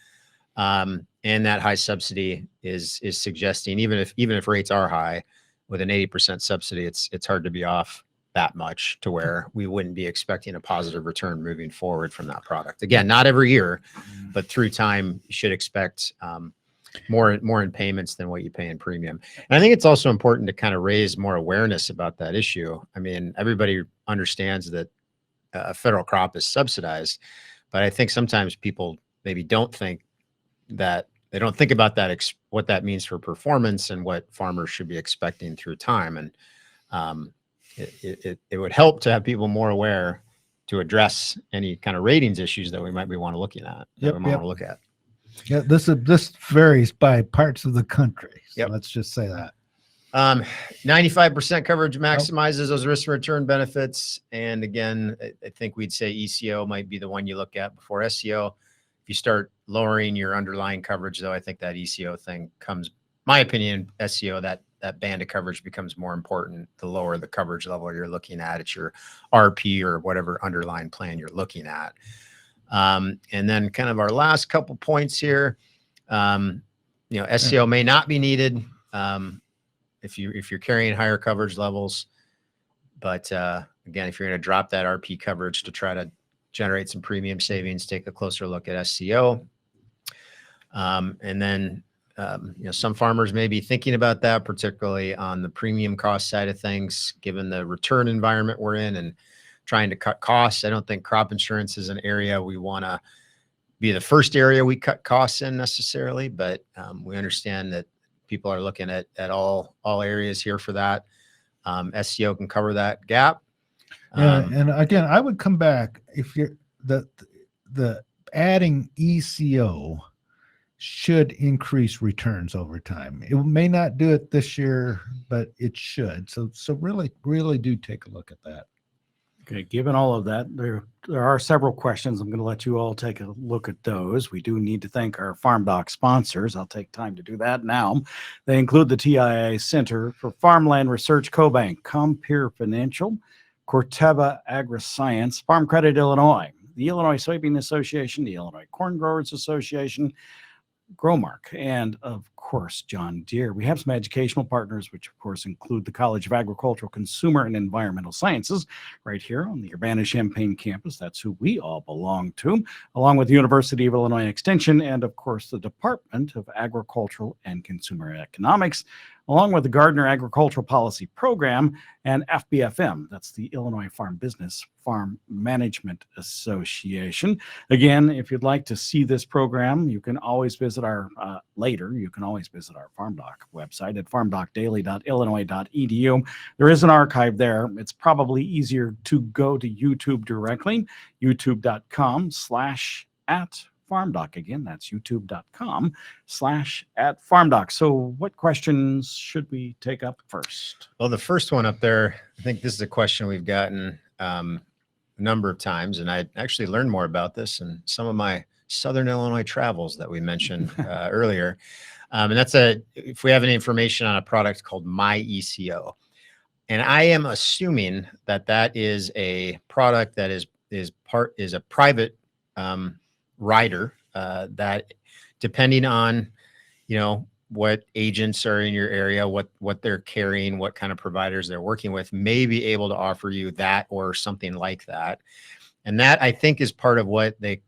And that high subsidy is suggesting even if rates are high with an 80% subsidy, it's hard to be off that much to where we wouldn't be expecting a positive return moving forward from that product. Again, not every year, but through time, you should expect more in payments than what you pay in premium. And I think it's also important to kind of raise more awareness about that issue. I mean, everybody understands that a federal crop is subsidized, but I think sometimes people maybe don't think that they don't think about that, what that means for performance and what farmers should be expecting through time. And it would help to have people more aware to address any kind of ratings issues that we might be want to looking at. Yep, Want to look at. Yeah, this varies by parts of the country. So Yep. let's just say that. 95% coverage maximizes those risk and return benefits. And again, I think we'd say ECO might be the one you look at before SCO. If you start lowering your underlying coverage, though, I think that ECO thing comes, my opinion, SCO, that band of coverage becomes more important the lower the coverage level you're looking at. It's your RP or whatever underlying plan you're looking at. And then kind of our last couple points here, SCO may not be needed if you're carrying higher coverage levels. But again, if you're going to drop that RP coverage to try to generate some premium savings, take a closer look at SCO. And then, some farmers may be thinking about that, particularly on the premium cost side of things, given the return environment we're in and trying to cut costs. I don't think crop insurance is an area we want to be the first area we cut costs in necessarily, but we understand that people are looking at all areas here for that. SCO can cover that gap. And again, I would come back if you're the adding ECO should increase returns over time. It may not do it this year, but it should. So really do take a look at that. Okay, given all of that, there are several questions. I'm going to let you all take a look at those. We do need to thank our FarmDoc sponsors. I'll take time to do that now. They include the TIA Center for Farmland Research, CoBank, Compeer Financial, Corteva AgriScience, Farm Credit Illinois, the Illinois Soybean Association, the Illinois Corn Growers Association, Growmark, and of course, John Deere. We have some educational partners, which of course include the College of Agricultural, Consumer, and Environmental Sciences right here on the Urbana-Champaign campus. That's who we all belong to, along with the University of Illinois Extension, and of course, the Department of Agricultural and Consumer Economics, along with the Gardner Agricultural Policy Program and FBFM. That's the Illinois Farm Business Farm Management Association. Again, if you'd like to see this program, you can always visit our visit our FarmDoc website at farmdocdaily.illinois.edu. There is an archive there. It's probably easier to go to YouTube directly, youtube.com/@FarmDoc. Again, that's youtube.com/@FarmDoc. So what questions should we take up first? Well, the first one up there, I think this is a question we've gotten a number of times, and I actually learned more about this in some of my Southern Illinois travels that we mentioned earlier. And that's if we have any information on a product called MyECO. And I am assuming that is a product that is a private rider that, depending on, what agents are in your area, what they're carrying, what kind of providers they're working with, may be able to offer you that or something like that. And that, I think, is part of what they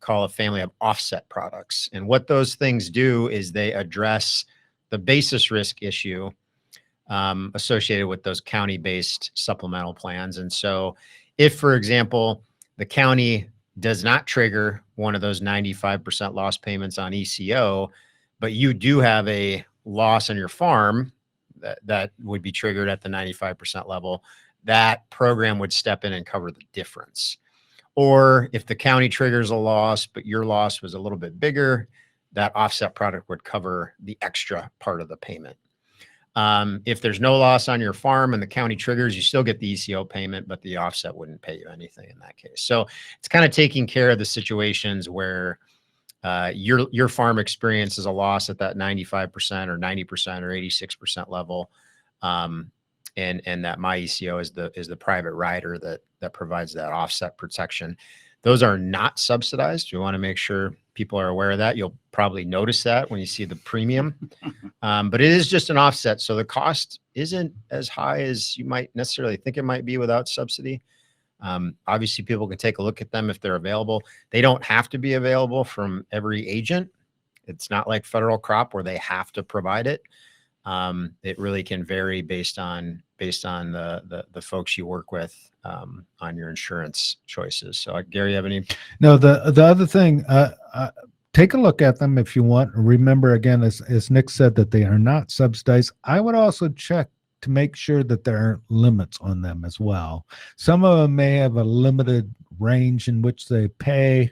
call a family of offset products. And what those things do is they address the basis risk issue associated with those county-based supplemental plans. And so if, for example, the county does not trigger one of those 95% loss payments on ECO, but you do have a loss on your farm that would be triggered at the 95% level, that program would step in and cover the difference. Or if the county triggers a loss, but your loss was a little bit bigger, that offset product would cover the extra part of the payment. If there's no loss on your farm and the county triggers, you still get the ECO payment, but the offset wouldn't pay you anything in that case. So it's kind of taking care of the situations where your farm experiences a loss at that 95% or 90% or 86% level. And that MyECO is the private rider that provides that offset protection. Those are not subsidized. We want to make sure people are aware of that. You'll probably notice that when you see the premium, but it is just an offset. So the cost isn't as high as you might necessarily think it might be without subsidy. Obviously, people can take a look at them if they're available. They don't have to be available from every agent. It's not like federal crop where they have to provide it. It really can vary based on the folks you work with on your insurance choices. So, Gary, you have any? No, the other thing, take a look at them if you want. Remember, again, as Nick said, that they are not subsidized. I would also check to make sure that there aren't limits on them as well. Some of them may have a limited range in which they pay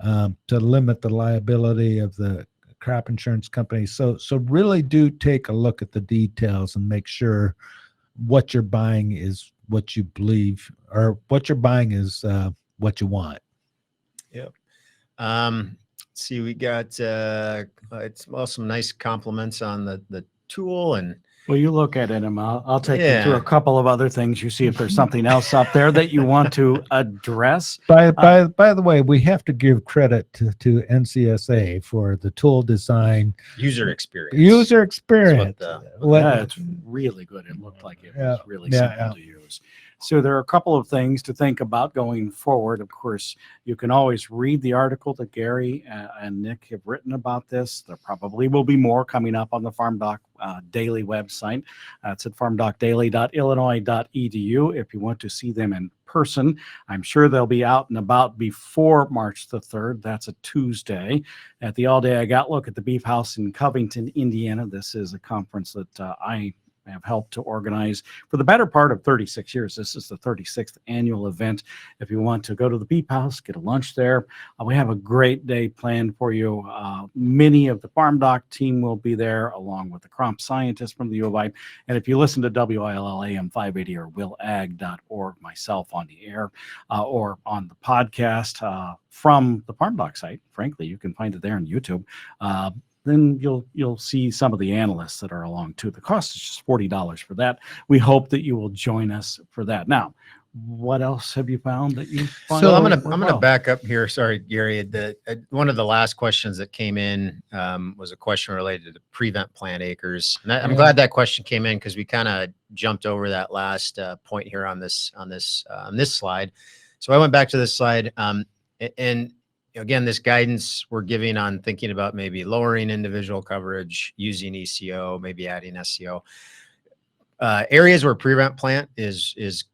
to limit the liability of the crop insurance company. So really do take a look at the details and make sure what you're buying is what you believe, or what you're buying is what you want. Yep. See, we got it's well, some nice compliments on the tool, and Well, you look at it, and I'll take you Yeah. through a couple of other things. You see if there's something else up there that you want to address. By the way, we have to give credit to NCSA for the tool design, user experience. user experience. Yeah, it's really good. It looked like it was really Yeah, simple to use. So there are a couple of things to think about going forward. Of course, you can always read the article that Gary and Nick have written about this. There probably will be more coming up on the FarmDoc Daily website. It's at farmdocdaily.illinois.edu if you want to see them in person. I'm sure they'll be out and about before March the 3rd. That's a Tuesday at the All Day I Got Look at the Beef House in Covington, Indiana. This is a conference that I have helped to organize for the better part of 36 years. This is the 36th annual event. If you want to go to the Beef House, get a lunch there, we have a great day planned for you. Many of the FarmDoc team will be there, along with the crop scientists from the U of I. And if you listen to WILL AM 580 or willag.org, myself on the air or on the podcast from the FarmDoc site, frankly, you can find it there on YouTube. Then you'll see some of the analysts that are along too. The cost is just $40 for that. We hope that you will join us for that. Now, what else have you found that you find? So I'm gonna back up here. Sorry, Gary. One of the last questions that came in was a question related to prevent plant acres, and I'm glad that question came in because we kind of jumped over that last point here on this slide. So I went back to this slide, and again, this guidance we're giving on thinking about maybe lowering individual coverage, using ECO, maybe adding SCO. Areas where prevent plant is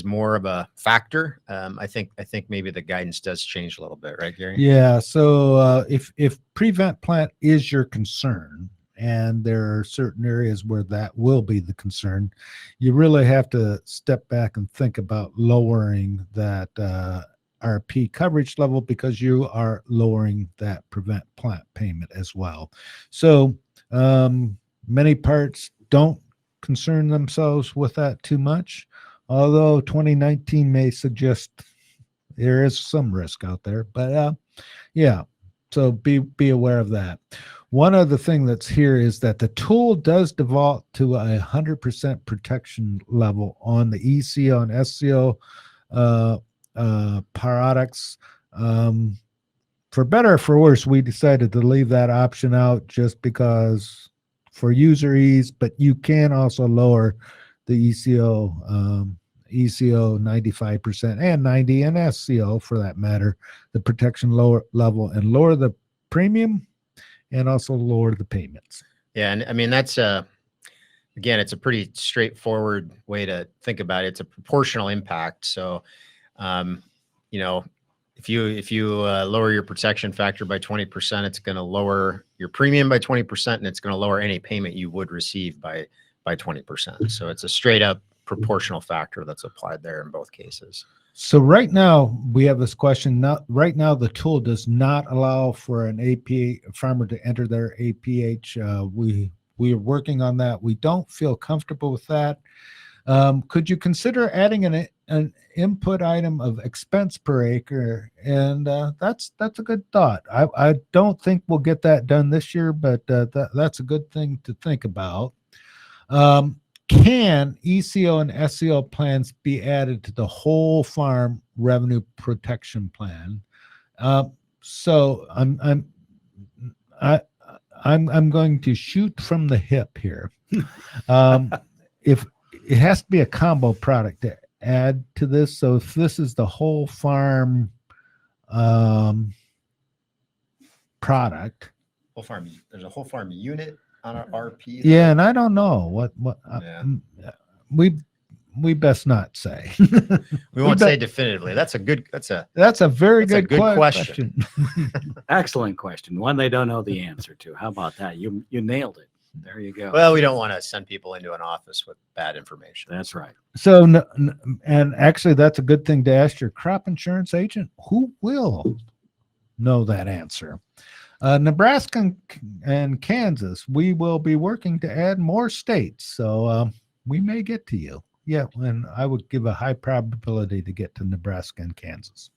more of a factor. I think maybe the guidance does change a little bit, right, Gary? Yeah. So if prevent plant is your concern, and there are certain areas where that will be the concern, you really have to step back and think about lowering that RP coverage level, because you are lowering that prevent plant payment as well. So many parts don't concern themselves with that too much, although 2019 may suggest there is some risk out there. But yeah, so be aware of that. One other thing that's here is that the tool does default to a 100% protection level on the ECO and SCO products. For better or for worse, we decided to leave that option out just because for user ease, but you can also lower the ECO 95% and 90 and SCO for that matter, the protection level, and lower the premium and also lower the payments. Yeah, and I mean that's again, it's a pretty straightforward way to think about it. It's a proportional impact. So you know, if you lower your protection factor by 20%, it's going to lower your premium by 20%, and it's going to lower any payment you would receive by 20%. So it's a straight up proportional factor that's applied there in both cases. So right now we have this question. Right now the tool does not allow for an APH farmer to enter their APH. We are working on that. We don't feel comfortable with that. Could you consider adding an input item of expense per acre? And that's a good thought. I don't think we'll get that done this year, but that's a good thing to think about. Can ECO and SCO plans be added to the whole farm revenue protection plan? So I'm going to shoot from the hip here. If it has to be a combo product to add to this, so if this is the whole farm product, Whole farm. There's a whole farm unit on our RP. yeah, and I don't know what Yeah. we best not say. We won't say definitively. That's a very That's a good, good question. Excellent question. One they don't know the answer to. How about that? You nailed it. There you go. well, we don't want to send people into an office with bad information. That's right. So, and actually, that's a good thing to ask your crop insurance agent, who will know that answer. Nebraska and Kansas, we will be working to add more states, so we may get to you. Yeah, and I would give a high probability to get to Nebraska and Kansas.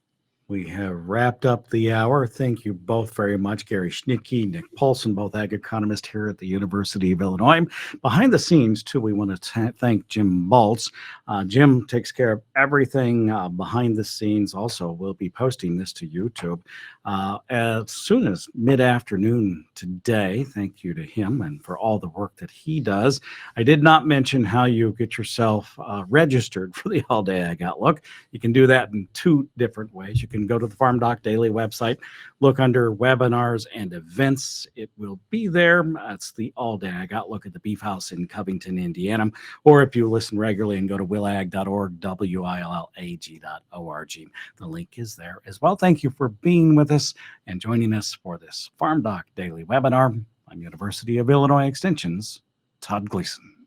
We have wrapped up the hour. Thank you both very much, Gary Schnitkey, Nick Paulson, both ag economists here at the University of Illinois. Behind the scenes, too, we want to thank Jim Baltz. Jim takes care of everything behind the scenes. Also, we'll be posting this to YouTube as soon as mid-afternoon today. Thank you to him and for all the work that he does. I did not mention how you get yourself registered for the All Day Ag Outlook. You can do that in two different ways. You can go to the FarmDoc Daily website, look under webinars and events. It will be there. It's the All Day Ag Outlook at the Beef House in Covington, Indiana. Or if you listen regularly and go to willag.org, willag.org. The link is there as well. Thank you for being with us and joining us for this FarmDoc Daily webinar. I'm University of Illinois Extension's Todd Gleason.